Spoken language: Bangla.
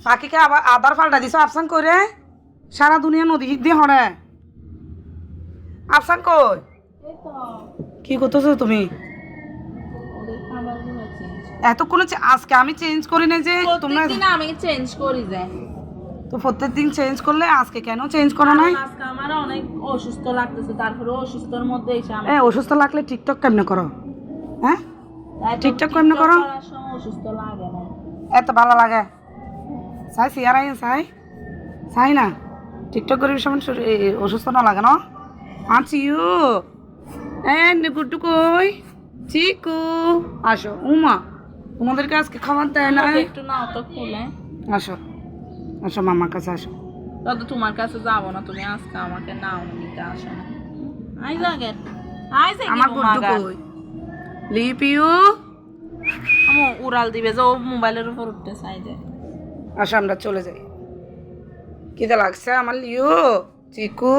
ফাঁকিকে আবার আদার পাল্টা দিছ আফসান করে সারা দুনিয়া নদী দিয়ে হরে আফসান কই কি করতেছো তুমি এতক্ষণে আজকে আমি চেঞ্জ করি না যে তোমরা আমি চেঞ্জ করি যে তো প্রত্যেকদিন চেঞ্জ করলে আজকে কেন চেঞ্জ করো নাই আজকে আমার অনেক অসুস্থ লাগতেছে তারপরে অসুস্থর মধ্যে এসে আমি অসুস্থ লাগলে টিকটক কেমনে করো হ্যাঁ টিকটক কেমনে করো অসুস্থ লাগে না এত ভালো লাগে চাই সিয়ার আইন চাই না টিকটক করির সময় অসুস্থ না লাগে না আছি ইউ গুড্ডু কই চিকু আসো উমা তোমাদেরকে আজকে খাবার দেয় না একটু নাও তো খুলে আসো আসো মামার কাছে আসো দাদা তোমার কাছে যাবো না তুমি আজকে আমাকে নাও নিতে আসো না আই লাগে আমার গুড্ডু কই লিপিউ আমো উড়াল দিবে যে ও মোবাইলের উপর উঠতে চাইছে আসো আমরা চলে যাই কিটা লাগছে আমার লিও চিকু